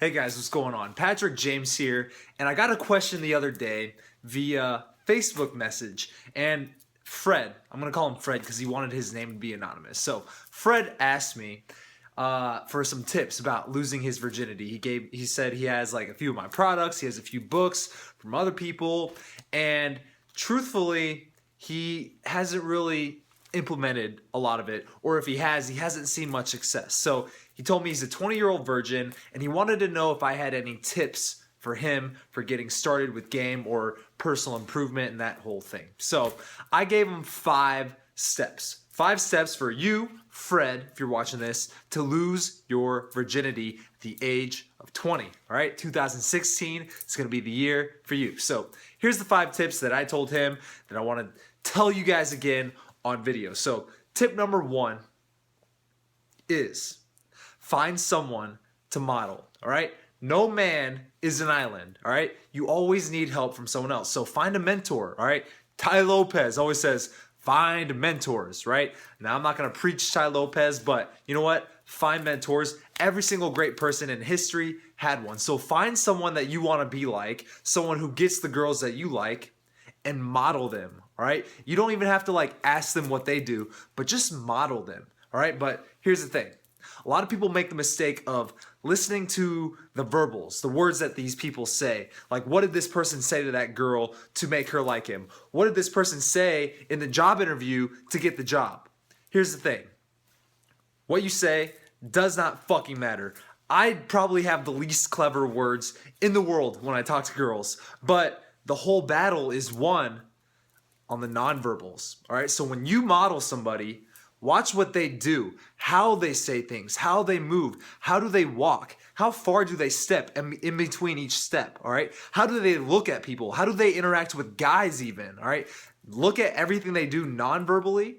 Hey guys, what's going on? Patrick James here, and I got a question the other day via Facebook message, and Fred, I'm gonna call him Fred because he wanted his name to be anonymous. So Fred asked me for some tips about losing his virginity. He said he has like a few of my products, he has a few books from other people, and truthfully, he hasn't really implemented a lot of it, or if he has, he hasn't seen much success. So he told me he's a 20-year-old virgin, and he wanted to know if I had any tips for him for getting started with game or personal improvement and that whole thing. So I gave him 5 steps. 5 steps for you, Fred, if you're watching this, to lose your virginity at the age of 20. All right, 2016 is going to be the year for you. So here's the 5 tips that I told him that I want to tell you guys again on video. So tip number 1 is find someone to model. All right, no man is an island. All right, you always need help from someone else. So find a mentor. All right, Tai Lopez always says find mentors. Right, now I'm not going to preach Tai Lopez, but you know what, find mentors. Every single great person in history had one. So find someone that you want to be like, someone who gets the girls that you like, and model them. All right, you don't even have to like ask them what they do, but just model them. All right, but here's the thing. A lot of people make the mistake of listening to the verbals, the words that these people say. Like, what did this person say to that girl to make her like him? What did this person say in the job interview to get the job? Here's the thing. What you say does not fucking matter. I probably have the least clever words in the world when I talk to girls, but the whole battle is won on the nonverbals. All right, so when you model somebody, watch what they do, how they say things, how they move, how do they walk, how far do they step in between each step, all right? How do they look at people? How do they interact with guys even, all right? Look at everything they do non-verbally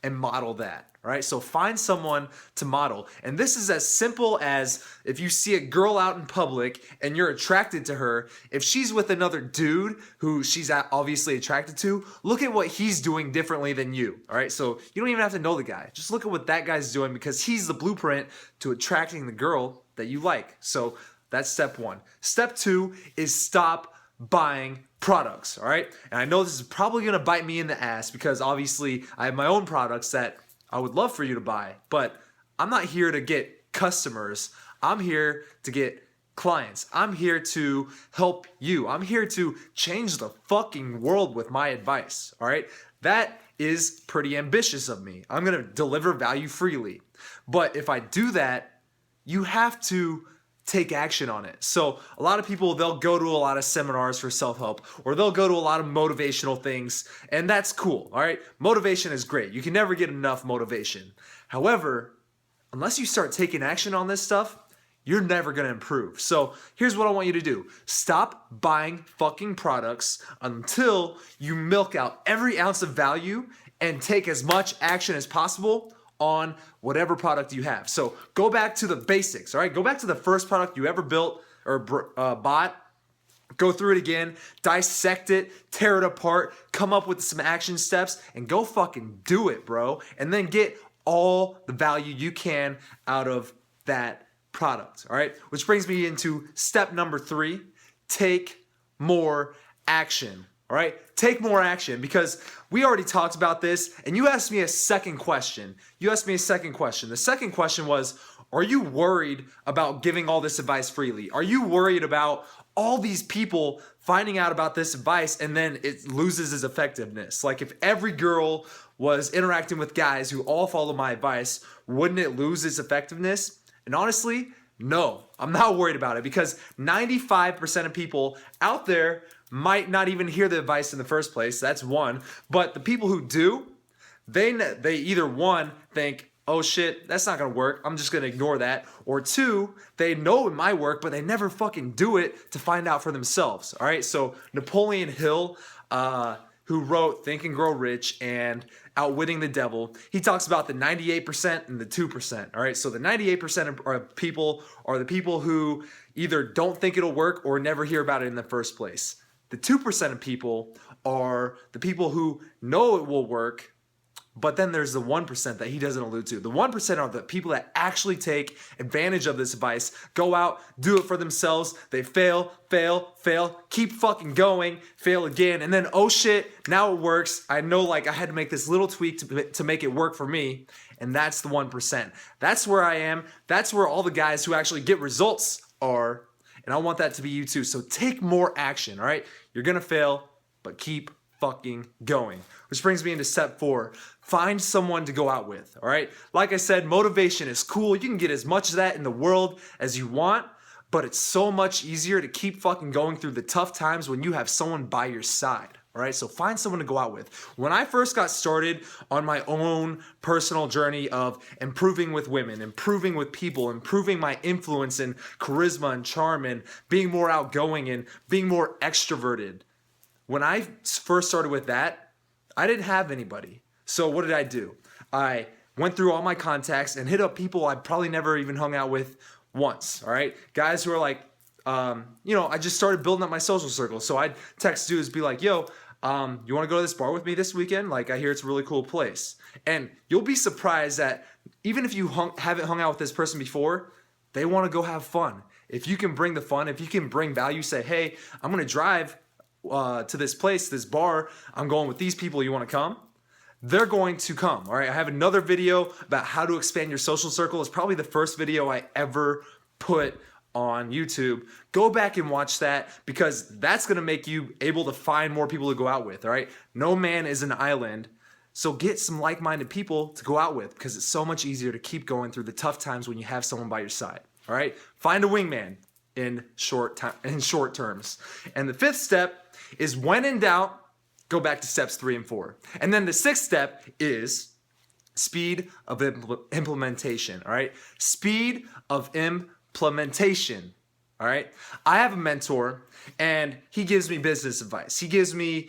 and model that, all right? So find someone to model. And this is as simple as if you see a girl out in public and you're attracted to her, if she's with another dude who she's obviously attracted to, look at what he's doing differently than you, all right? So you don't even have to know the guy. Just look at what that guy's doing because he's the blueprint to attracting the girl that you like. So that's step 1. Step 2 is stop buying products, all right? And I know this is probably gonna bite me in the ass because obviously I have my own products that I would love for you to buy, but I'm not here to get customers. I'm here to get clients. I'm here to help you. I'm here to change the fucking world with my advice, all right? That is pretty ambitious of me. I'm gonna deliver value freely. But if I do that, you have to take action on it. So a lot of people, they'll go to a lot of seminars for self-help, or they'll go to a lot of motivational things, and that's cool, all right? Motivation is great. You can never get enough motivation. However, unless you start taking action on this stuff, you're never gonna improve. So here's what I want you to do. Stop buying fucking products until you milk out every ounce of value and take as much action as possible on whatever product you have. So go back to the basics, all right? Go back to the first product you ever built or bought. Go through it again, dissect it, tear it apart, come up with some action steps, and go fucking do it, bro. And then get all the value you can out of that product, all right? Which brings me into step number 3, take more action. All right, take more action because we already talked about this and you asked me a second question. The second question was, are you worried about giving all this advice freely? Are you worried about all these people finding out about this advice and then it loses its effectiveness? Like if every girl was interacting with guys who all follow my advice, wouldn't it lose its effectiveness? And honestly, no, I'm not worried about it because 95% of people out there might not even hear the advice in the first place. That's one. But the people who do, they either one, think, oh shit, that's not gonna work, I'm just gonna ignore that. Or 2, they know it might work, but they never fucking do it to find out for themselves. All right, so Napoleon Hill, who wrote Think and Grow Rich and Outwitting the Devil, he talks about the 98% and the 2%. All right, so the 98% of people are the people who either don't think it'll work or never hear about it in the first place. The 2% of people are the people who know it will work, But then there's the 1% that he doesn't allude to. The 1% are the people that actually take advantage of this advice, go out, do it for themselves. They fail, keep fucking going, fail again. And then, oh shit, now it works. I know, like, I had to make this little tweak to make it work for me. And that's the 1%. That's where I am. That's where all the guys who actually get results are. And I want that to be you too. So take more action, all right? You're gonna fail, but keep fucking going. Which brings me into step 4. Find someone to go out with, all right? Like I said, motivation is cool. You can get as much of that in the world as you want, but it's so much easier to keep fucking going through the tough times when you have someone by your side, all right? So find someone to go out with. When I first got started on my own personal journey of improving with women, improving with people, improving my influence and charisma and charm and being more outgoing and being more extroverted, when I first started with that, I didn't have anybody. So what did I do? I went through all my contacts and hit up people I probably never even hung out with once, all right? Guys who are like, I just started building up my social circle. So I'd text dudes, be like, yo, you want to go to this bar with me this weekend? Like, I hear it's a really cool place. And you'll be surprised that even if you haven't hung out with this person before, they want to go have fun. If you can bring the fun, if you can bring value, say, hey, I'm going to drive to this place, this bar, I'm going with these people, you want to come? They're going to come, all right? I have another video about how to expand your social circle. It's probably the first video I ever put on YouTube. Go back and watch that because that's going to make you able to find more people to go out with, all right? No man is an island, so get some like-minded people to go out with because it's so much easier to keep going through the tough times when you have someone by your side, all right? Find a wingman in short terms. And the 5th step is when in doubt, go back to steps 3 and 4. And then the 6th step is speed of implementation, all right? Speed of implementation, all right? I have a mentor, and he gives me business advice. He gives me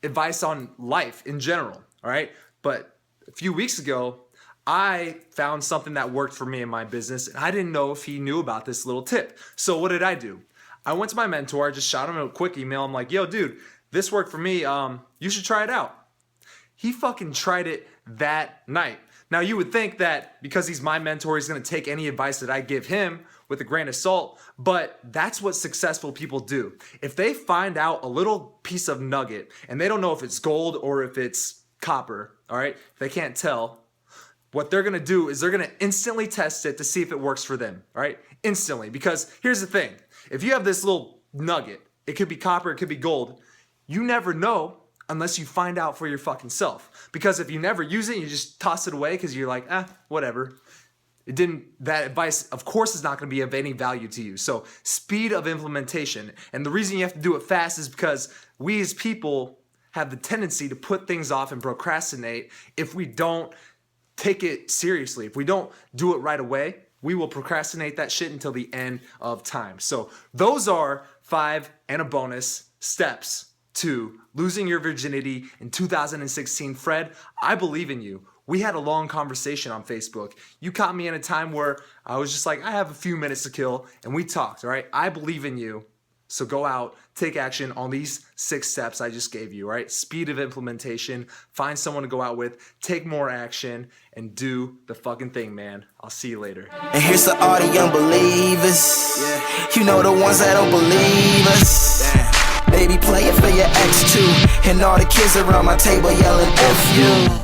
advice on life in general, all right? But a few weeks ago, I found something that worked for me in my business, and I didn't know if he knew about this little tip. So what did I do? I went to my mentor, I just shot him a quick email. I'm like, yo, dude, this worked for me. You should try it out. He fucking tried it that night. Now, you would think that because he's my mentor, he's going to take any advice that I give him with a grain of salt, but that's what successful people do. If they find out a little piece of nugget and they don't know if it's gold or if it's copper, all right, they can't tell, what they're going to do is they're going to instantly test it to see if it works for them, all right? Instantly, because here's the thing. If you have this little nugget, it could be copper, it could be gold, you never know unless you find out for your fucking self. Because if you never use it, you just toss it away because you're like, whatever. That advice, of course, is not going to be of any value to you. So speed of implementation. And the reason you have to do it fast is because we as people have the tendency to put things off and procrastinate if we don't take it seriously. If we don't do it right away, we will procrastinate that shit until the end of time. So those are 5 and a bonus steps to losing your virginity in 2016. Fred, I believe in you. We had a long conversation on Facebook. You caught me in a time where I was just like, I have a few minutes to kill, and we talked, all right? I believe in you. So go out, take action on these 6 steps I just gave you, right? Speed of implementation, find someone to go out with, take more action, and do the fucking thing, man. I'll see you later. And here's to all the unbelievers. Yeah. You know, the ones that don't believe us. Damn. Baby, play it for your ex too. And all the kids around my table yelling F you.